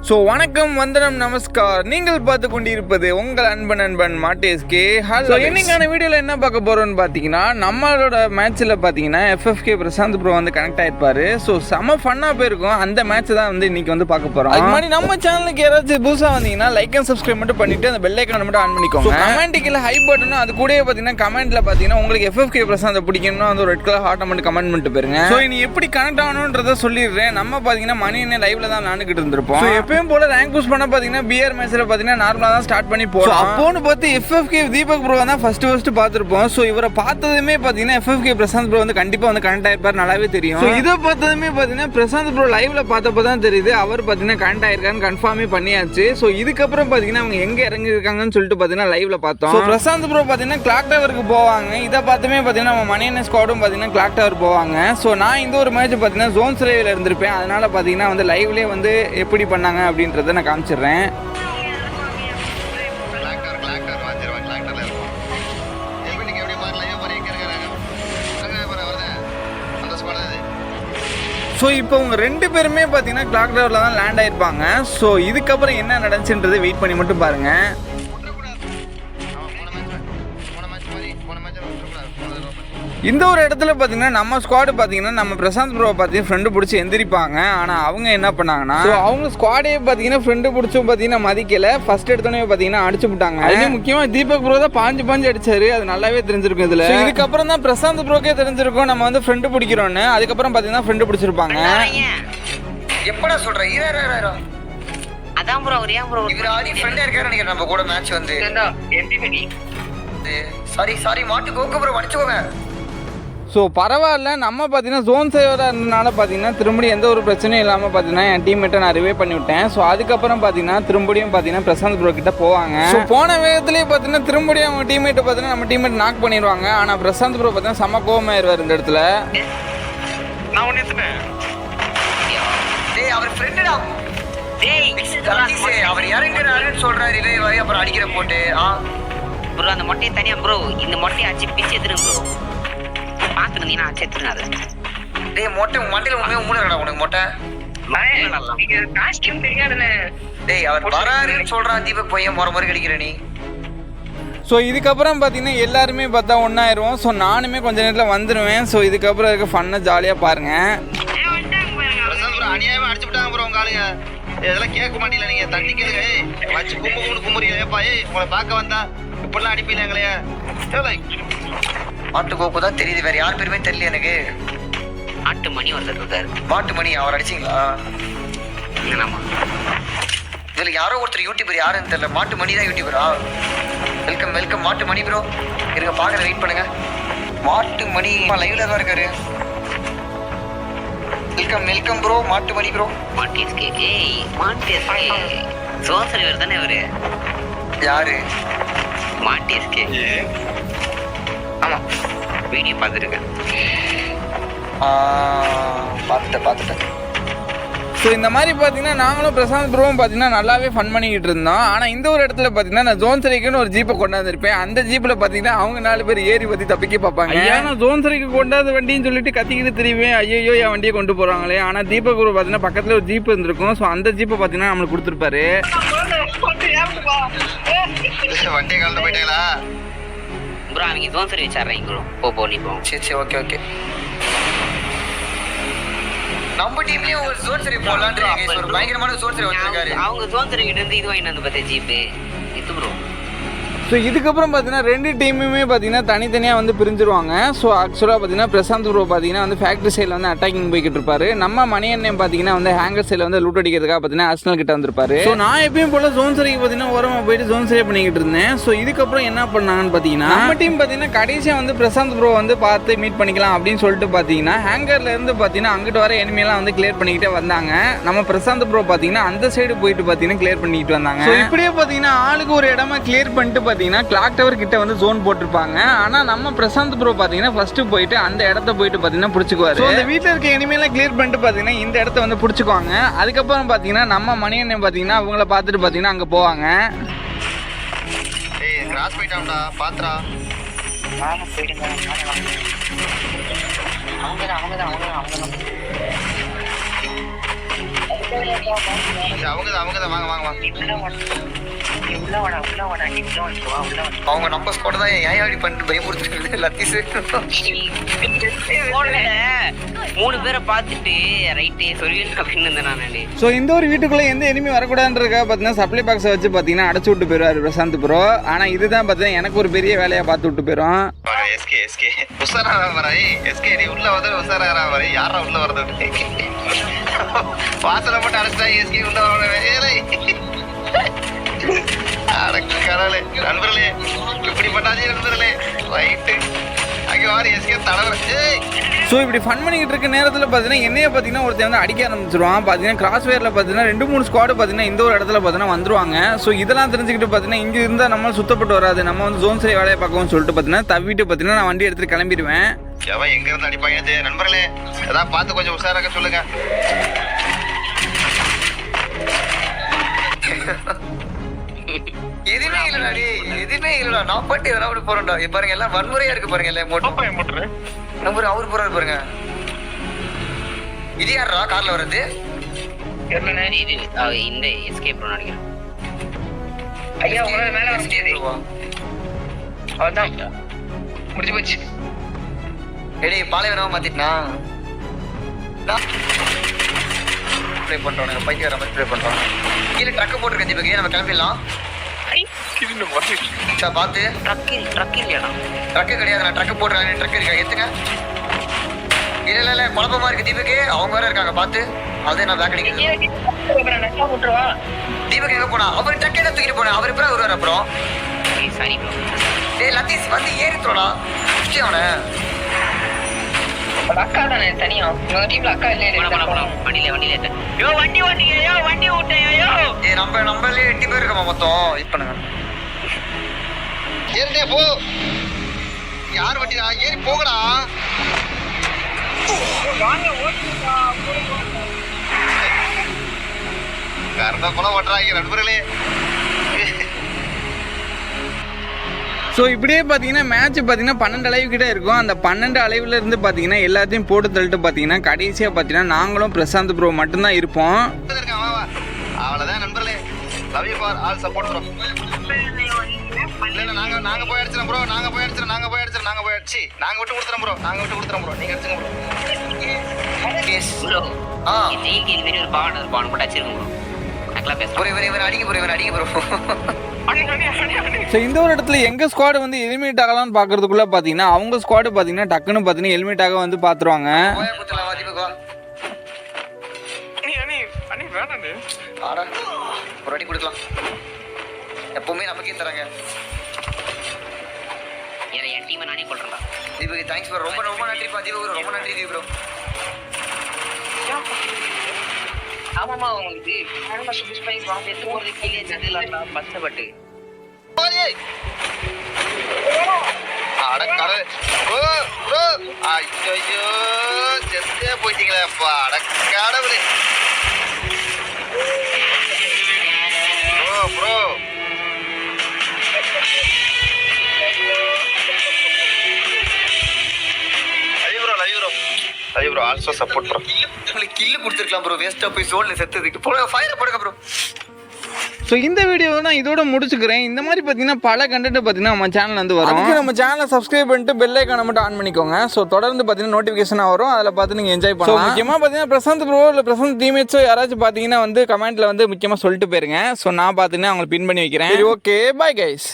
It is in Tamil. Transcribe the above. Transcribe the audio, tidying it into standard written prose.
ஸோ வணக்கம், வந்தனம், நமஸ்கார். நீங்கள் பார்த்து கொண்டிருப்பது உங்கள் அன்பன் மாட்டேஸ்கே. ஹலோ, இன்னைக்கான வீடியோவில் என்ன பார்க்க போகிறோம்னு பார்த்தீங்கன்னா, நம்மளோட மேட்ச்சில் பார்த்தீங்கன்னா FFK பிரசாந்த் ப்ரோ வந்து கனெக்ட் ஆகிருப்பாரு. ஸோ செம ஃபன்னாக போயிருக்கும். அந்த மேட்ச் தான் வந்து இன்னைக்கு வந்து பார்க்க போகிறோம். அது மாதிரி நம்ம சேனலுக்கு யாராச்சும் புதுசாக வந்தீங்கன்னா லைக் அண்ட் சப்ஸ்கிரைப் மட்டும் பண்ணிட்டு அந்த பெல் ஐக்கான மட்டும் ஆன் பண்ணிக்கோங்க. கமெண்ட்டுக்கு ஹை பட்டனும் அது கூட பார்த்தீங்கன்னா கமெண்ட்டில் பார்த்தீங்கன்னா உங்களுக்கு FFK பிரசாந்த் பிடிக்கணும்னா வந்து ரெட் கலர் ஹார்ட்டை மட்டும் கமெண்ட் பண்ணிட்டு போயிருங்க. ஸோ இனி எப்படி கனெக்ட் ஆகணுன்றதை சொல்லிடுறேன். நம்ம பார்த்தீங்கன்னா மணி என்ன லைவ்ல தான் விளாண்டுக்கிட்டு இருந்திருப்போம். எப்பயும் போல ரேங்க் புஷ் பண்ண பாத்தீங்கன்னா பிஆர் மேட்ச்ல பாத்தீங்கன்னா நார்மலா தான் ஸ்டார்ட் பண்ணி போறோம். அப்போன்னு பார்த்து FFK தீபக் ப்ரோ தான் ஃபர்ஸ்ட் பார்த்திருப்போம். சோ இவரை பார்த்ததுமே பாத்தீங்கன்னா FFK பிரசாந்த் ப்ரோ வந்து கண்டிப்பா வந்து கனெக்ட் ஆயிருப்பாரு, நல்லாவே தெரியும். சோ இதை பார்த்ததுமே பாத்தீங்கன்னா பிரசாந்த் ப்ரோ லைவ்ல பார்த்தப்ப தான் தெரியுது அவர் பாத்தீங்கன்னா கனெக்ட் ஆயிருக்கான்னு கன்ஃபார்மே பண்ணியாச்சு. சோ இதுக்கப்புறம் பாத்தீங்கன்னா அவங்க எங்க இறங்கி இருக்காங்கன்னு சொல்லிட்டு பாத்தீங்கன்னா லைவ்ல பார்த்தோம். பிரசாந்த் ப்ரோ பாத்தீங்கன்னா கிளாக் டவருக்கு போவாங்க. இதை பார்த்துமே பாத்தீங்கன்னா நம்ம மணி என்ன ஸ்குவாடும் பாத்தீங்கன்னா கிளாக் டவர் போவாங்க. சோ நான் இந்த ஒரு மேட்ச் பாத்தீங்கன்னா ஜோன்ஸ் லைவ்ல இருந்திருப்பேன். அதனால பாத்தீங்கன்னா வந்து லைவ்லயே வந்து எப்படி பண்ணாங்க அப்படின்றத நான் காமிச்சிடுறேன். ஸோ இப்போ உங்க ரெண்டு பேருமே பார்த்தீங்கன்னா கிளாக் டவரில் தான் லேண்ட் ஆயிருப்பாங்க. ஸோ இதுக்கப்புறம் என்ன நடந்துச்சுன்றதை வெயிட் பண்ணி மட்டும் பாருங்க. இந்த ஒரு இடத்துல பார்த்தீங்கன்னா நம்ம ஸ்குவாடு பார்த்தீங்கன்னா நம்ம பிரசாந்த் ப்ரோ பார்த்தீங்கன்னா ஃப்ரெண்டு பிடிச்சி எந்திரிப்பாங்க. ஆனால் அவங்க என்ன பண்ணாங்கன்னா அவங்க ஸ்குவாடே பார்த்தீங்கன்னா ஃப்ரெண்டு பிடிச்சும் பார்த்தீங்கன்னா மதிக்கல. ஃபர்ஸ்ட் எடுத்தோடனே பார்த்தீங்கன்னா அடிச்சு விட்டாங்க. அது முக்கியமாக தீபக் ப்ரோ தான் பாஞ்சு அடிச்சாரு. அது நல்லாவே தெரிஞ்சிருக்கும். இதுல இதுக்கப்புறம் தான் பிரசாந்த் ப்ரோக்கே தெரிஞ்சிருக்கும் நம்ம வந்து ஃப்ரெண்டு பிடிக்கிறோன்னு. அதுக்கப்புறம் பார்த்தீங்கன்னா ஃப்ரெண்டு பிடிச்சிருப்பாங்க. எப்படா சொல்ற அதான் ப்ரோ அவர் ஏன் ப்ரோ இவர் ஆடி ஃப்ரெண்டா இருக்காரு நினைக்கிறேன். நம்ம கூட மேட்ச் வந்து சாரி மாட்டு கோக்கு ப்ரோ மன்னிச்சுக்கோங்க. ஸோ பரவாயில்ல, நம்ம பார்த்தீங்கன்னா ஜோன் சேவராக இருந்தனால பார்த்தீங்கன்னா திரும்பி எந்த ஒரு பிரச்சனையும் இல்லாமல் பார்த்தீங்கன்னா என் டீம்மேட்டை நான் ரிவே பண்ணி விட்டேன். ஸோ அதுக்கப்புறம் பார்த்தீங்கன்னா திரும்பியும் பார்த்தீங்கன்னா பிரசாந்த் ப்ரோ கிட்ட போவாங்க. ஸோ போன வேகத்துலேயே பார்த்தீங்கன்னா திரும்பியும் அவங்க டீம்மேட்டை பார்த்தீங்கன்னா நம்ம டீம்மேட் நாக் பண்ணிடுவாங்க. ஆனால் பிரசாந்த் ப்ரோ பார்த்தீங்கன்னா செம்ம கோவமாயிருவார் இந்த இடத்துல. நான் ஒன்று எடுத்துட்டேன். அவர் ஃப்ரெண்டுடா. அவர் இறங்குறாருன்னு சொல்றாரு. ரிவே அப்புறம் அடிக்கிற போட்டு ப்ரோ அந்த மொட்டையை தனியா ப்ரோ இந்த மொட்டையை அடிச்சு பிச்சு எடுத்துருங்க ப்ரோ. பாத்துருந்தீங்கன்னா அடிச்சு எடுத்துருங்க. அது டேய் மொட்டை மண்டையில உண்மையா மூணுடா உனக்கு மொட்டை. டேய் அவர் வராருன்னு சொல்றான் தீபக் பையன் முறை அடிக்கிற நீ. ஸோ இதுக்கப்புறம் பார்த்தீங்கன்னா எல்லாருமே பார்த்தா ஒன்றாயிருவோம். ஸோ நானுமே கொஞ்ச நேரத்தில் வந்துடுவேன். ஸோ இதுக்கப்புறம் இருக்க ஃபன்னை ஜாலியாக பாருங்க. அநியாயமா அடிச்சு விட்டாங்க ப்ரோ உங்க ஆளுங்க. இதெல்லாம் கேட்க மாட்டீங்களா நீங்க? தண்ணி கேளுங்க. வச்சு கும்புறீங்களேப்பா. உங்களை பார்க்க வந்தா இப்படிலாம் அடிப்பீங்களே. மாட்டு கோப்பு தான் தெரியுது, வேற யார் பேருமே தெரியல எனக்கு. மாட்டு மணி ஒருத்தர் இருக்காரு. மாட்டு மணி அவர் அடிச்சிங்களா? ஆமா. இதுல யாரோ ஒருத்தர் யூடியூபர் யாருன்னு தெரியல. மாட்டு மணி தான் யூடியூபரா? வெல்கம் மாட்டு மணி ப்ரோ. இருங்க பாக்குற வெயிட் பண்ணுங்க. மாட்டு மணி லைவ்ல தான் இருக்காரு. Welcome bro. மாட்டு மணி ப்ரோ. மாட்டேஸ்கே சோசரிவர் தானே அவரு? யாரு? மாட்டேஸ்கே. ஆமா வீடியோ பார்த்துருக்கேன். பார்த்துட்டேன். ஸோ இந்த மாதிரி பார்த்தீங்கன்னா நாங்களும் பிரசாந்த் ப்ரோவும் பார்த்தீங்கன்னா நல்லாவே ஃபன் பண்ணிக்கிட்டு இருந்தோம். ஆனால் இந்த ஒரு இடத்துல பார்த்தீங்கன்னா நான் ஜோன் சரிக்குன்னு ஒரு ஜீப்பை கொண்டாந்துருப்பேன். அந்த ஜீப்பில் பார்த்தீங்கன்னா அவங்க 4 பேர் ஏறி பற்றி தப்பிக்க பார்ப்பாங்க. ஏன்னா ஜோன் சரிக்கு கொண்டாந்து வண்டின்னு சொல்லிட்டு கத்திக்கிட்டு தெரியுமே, ஐயோ என் வண்டியை கொண்டு போகிறாங்களே. ஆனால் தீபக் ப்ரோ பார்த்தீங்கன்னா பக்கத்தில் ஒரு ஜீப் இருந்திருக்கும். ஸோ அந்த ஜீப்பை பார்த்தீங்கன்னா நம்மளுக்கு கொடுத்துருப்பாரு. வண்டியை கலந்து போயிட்டாங்களா ப்ரோ? அவங்க ஜோன் சரி வச்சாடுறீங்க ப்ரோ. போ நீ போ. சரி ஓகே. நம்ம டீம்லயே ஒரு ஜோன் சரி போலாம்ன்றீங்க. ஒரு பயங்கரமான ஜோன் சரி வச்சிருக்காரு. அவங்க ஜோன் சரி கிட்ட இருந்து இது வாங்கிட்டு வந்து பார்த்தே ஜீப் இது ப்ரோ. ஸோ இதுக்கப்புறம் பார்த்தீங்கன்னா ரெண்டு டீமுமே பார்த்தீங்கன்னா தனித்தனியாக வந்து பிரிஞ்சிருவாங்க. ஸோ ஆக்சுவலாக பார்த்தீங்கன்னா பிரசாந்த் ப்ரோ பார்த்தீங்கன்னா வந்து ஃபேக்ட்ரி சைடில் வந்து அட்டாக்கிங் போய்கிட்டு இருப்பாரு. நம்ம மணி அண்ணன் பார்த்தீங்கன்னா வந்து ஹேங்கர் சைடில் வந்து லூட் அடிக்கிறதுக்காக பார்த்தீங்கன்னா ஆர்சனல் கிட்ட வந்திருப்பாரு. ஸோ நான் எப்பயும் போல ஜோன் சரிக்கு பார்த்தீங்கன்னா ஓரமாக போயிட்டு ஜோன் சரி பண்ணிக்கிட்டு இருந்தேன். ஸோ இதுக்கப்புறம் என்ன பண்ணாங்கன்னு பார்த்தீங்கன்னா நம்ம டீம் பார்த்தீங்கன்னா கடைசியாக வந்து பிரசாந்த் ப்ரோ வந்து பார்த்து மீட் பண்ணிக்கலாம் அப்படின்னு சொல்லிட்டு பார்த்தீங்கன்னா ஹேங்கர்ல இருந்து பார்த்தீங்கன்னா அங்கிட்டு வர எனிமையெல்லாம் வந்து கிளியர் பண்ணிக்கிட்டே வந்தாங்க. நம்ம பிரசாந்த் ப்ரோ பார்த்தீங்கன்னா அந்த சைடு போயிட்டு பார்த்தீங்கன்னா கிளியர் பண்ணிக்கிட்டு வந்தாங்க. ஸோ இப்படியே பார்த்தீங்கன்னா ஆளுக்கு ஒரு இடமா கிளியர் பண்ணிட்டு பார்த்தீங்கன்னா கிளாக் டவர் கிட்ட வந்து ஜோன் போட்டிருப்பாங்க. ஆனா நம்ம பிரசாந்த் ப்ரோ பாத்தீங்கன்னா ஃபர்ஸ்ட் போயிட்டு அந்த இடத்த போயிட்டு பாத்தீங்கன்னா புடிச்சுக்குவாரு. இந்த வீட்டுல இருக்க எனிமையெல்லாம் கிளியர் பண்ணிட்டு பாத்தீங்கன்னா இந்த இடத்த வந்து புடிச்சுக்குவாங்க. அதுக்கப்புறம் பாத்தீங்கன்னா நம்ம மணி அண்ணன் பாத்தீங்கன்னா அவங்கள பார்த்துட்டு பாத்தீங்கன்னா அங்க போவாங்க. கிராஸ் போயிட்டான்டா பாத்ரா. நானும் போயிடுங்க. அவங்க தான் அவங்க தான் வாங்க அவங்க நம்ம ஸ்குவாட் தான் ஏன் அப்படி பண்ணிட்டு பயமுறுத்துறது லத்தீஸ். 3 பேரை பார்த்துட்டு ரைட்டே சொல்லிட்டு அப்படின்னு இருந்தேன் நான். ஸோ இந்த ஒரு வீட்டுக்குள்ளே எந்த எனிமி வரக்கூடாதுன்றதுக்காக பார்த்தீங்கன்னா சப்ளை பாக்ஸை வச்சு பார்த்தீங்கன்னா அடைச்சி விட்டு போயிடுவார் பிரசாந்த் ப்ரோ. ஆனால் இதுதான் பார்த்தீங்கன்னா எனக்கு ஒரு பெரிய வேலையாக பார்த்து விட்டு போயிடும். எஸ்கே உஷாரா வராய். எஸ்கே நீ உள்ள வந்து உஷாரா வராய். யாரா உள்ள வரது வாசலை மட்டும் அடைச்சிட்டா எஸ்கே உள்ள வர கடவுளே. நண்பர்களே இப்படி பண்ணாதே நண்பர்களே. ரைட்டு அங்கே வாரி எஸ்கே தலைவர். ஸோ இப்படி ஃபன் பண்ணிக்கிட்டு இருக்க நேரத்தில் பார்த்தீங்கன்னா என்னைய பார்த்தீங்கன்னா ஒருத்தர் வந்து அடிக்க ஆரம்பிச்சிருவான். பார்த்தீங்கன்னா கிராஸ் வேரில் பார்த்தீங்கன்னா 2-3 ஸ்குவாடு பார்த்தீங்கன்னா இந்த ஒரு இடத்துல பார்த்தீங்கன்னா வந்துருவாங்க. ஸோ இதெல்லாம் தெரிஞ்சுக்கிட்டு பார்த்தீங்கன்னா இங்கே இருந்தால் நம்ம சுத்தப்பட்டு வராது, நம்ம வந்து ஜோன் சரி வேலையை பார்க்கணும்னு சொல்லிட்டு பார்த்தீங்கன்னா தவிட்டு பார்த்தீங்கன்னா நான் வண்டி எடுத்துட்டு கிளம்பிடுவேன். எவன் எங்க இருந்து அடிப்பாங்க நண்பர்களே, அதான் பார்த்து கொஞ்சம் உஷாராக சொல்லுங்க. எதுவுமே இல்லடா நான் பாட்டு எதனா போறேன்டா. பாருங்க எல்லாம் வன்முறையா இருக்கு பாருங்க. எல்லாம் நம்பர் அவரு போறாரு பாருங்க. இது யாரா கார்ல வர்றது? இந்த எஸ்கேப் ப்ரோ நினைக்கிறேன். ஐயா உங்களால மேல வர முடியாது. அதான் முடிஞ்சு போச்சு. எடி பாலைவனமா மாத்திட்டனா ப்ளே பண்றோம். பைத்திய வர மாதிரி ப்ளே பண்றோம். கீழ ட்ரக் போட்டுருக்கேன் தீபக், நம்ம கிளம்பிடலாம். பார்த்து ட்ரக் இல்லையாடா? ட்ரக்கு கிடையாது, நான் ட்ரக்கு போட்டுறேன். ட்ரக் இருக்கா எத்துங்க. இல்ல குழப்பமா இருக்கு தீபக்கு. அவங்க வேற இருக்காங்க பார்த்து. அதே நான் பேக் அடிக்கிறேன். தீபக் எங்க போனா? அவர் ட்ரக் என்ன தூக்கிட்டு போனேன். அவர் எப்பறம் வருவார் அப்புறம்? சரி ப்ரோ. டேய் லத்தீஸ் வந்து ஏறித்தோடா. அவனை அக்கா தானே தனியா உங்க டீம்ல அக்கா இல்ல. வண்டியில யோ வண்டி விட்டேன். ஏய் நம்மளே 8 பேர் இருக்கோம் மொத்தம். இப்ப நான் ஏறிட்டே போ. யார் வண்டிடா? ஏறி போகடா. கரெக்டா போல ஓட்டுறாங்க நண்பர்களே. ஸோ இப்படியே பார்த்தீங்கன்னா மேட்ச் பார்த்தீங்கன்னா 12 அளவு கிட்டே இருக்கும். அந்த 12 அளவில் இருந்து பார்த்தீங்கன்னா எல்லாத்தையும் போட்டு தள்ளிட்டு பார்த்தீங்கன்னா கடைசியாக பார்த்தீங்கன்னா நாங்களும் பிரசாந்த் ப்ரோ மட்டும்தான் இருப்போம். அவ்வளோதான் நண்பர்களே. Love you for all support bro. இல்ல நாங்க போய் அடிச்சறோம் ப்ரோ. நாங்க விட்டு கொடுத்துறோம் ப்ரோ. நீங்க அடிச்சுங்க ப்ரோ. S bro. இந்த ஈகில் வேற ஒரு பான் போட்டு அடிச்சிருங்க ப்ரோ. அக்கலா பேச ப்ரோ. இவன் அடிங்க ப்ரோ. ஸோ இந்த ஒரு இடத்துல எங்கள் ஸ்குவாடு வந்து எலிமினேட் ஆகலாம்னு பார்க்கறதுக்குள்ளே பார்த்தீங்கன்னா அவங்க ஸ்குவாடு பார்த்தீங்கன்னா டக்குன்னு பார்த்தீங்கன்னா எலிமினேட் ஆக வந்து பார்த்துருவாங்க. ஒரு அடி கொடுக்கலாம். எப்பவுமே நமக்கே தராங்க. என் டீமை நானே கொள்றேன்டா. Deepak thanks bro. ரொம்ப நன்றி பா தீபக். ரொம்ப நன்றி தீபக் ப்ரோ. ஆமாமா உங்களுக்கு நானும் சப்ஸ்கிரைப் பண்ணி வாங்க. எடுத்து போறது கீழே ஜன்னல்ல பச்சப்பட்டு. அட கடவுளே. ப்ரோ ஐயோ செத்தே போயிட்டீங்களே அப்பா. அட கடவுளே. Bro live bro also support bro. உங்களுக்கு கில்லு கொடுத்துருக்கலாம் ப்ரோ. வேஸ்ட்டாக போய் ஜோனில் செத்துதுக்கு போல ஃபயரை படுங்க ப்ரோ. ஸோ இந்த வீடியோவை நான் இதோட முடிச்சுக்கிறேன். இந்த மாதிரி பார்த்தீங்கன்னா பல கண்டென்ட் பார்த்தீங்கன்னா நம்ம சேனல் வந்து வரும். அதுக்கு நம்ம சேனலை சப்ஸ்கிரைப் பண்ணிட்டு பெல் ஐக்கானை மட்டும் ஆன் பண்ணிக்கோங்க. ஸோ தொடர்ந்து பார்த்தீங்கன்னா நோட்டிஃபிகேஷனாக வரும். அதில் பார்த்து நீங்கள் என்ஜாய் பண்ணலாம். முக்கியமாக பார்த்தீங்கன்னா பிரசாந்த் ப்ரோ இல்லை பிரசாந்த் டீமேட்ஸோ யாராச்சும் பார்த்தீங்கன்னா வந்து கமெண்ட்டில் வந்து முக்கியமாக சொல்லிட்டு போயிருங்க. ஸோ நான் பார்த்தீங்கன்னா அவங்களை பின் பண்ணி வைக்கிறேன். Okay bye guys.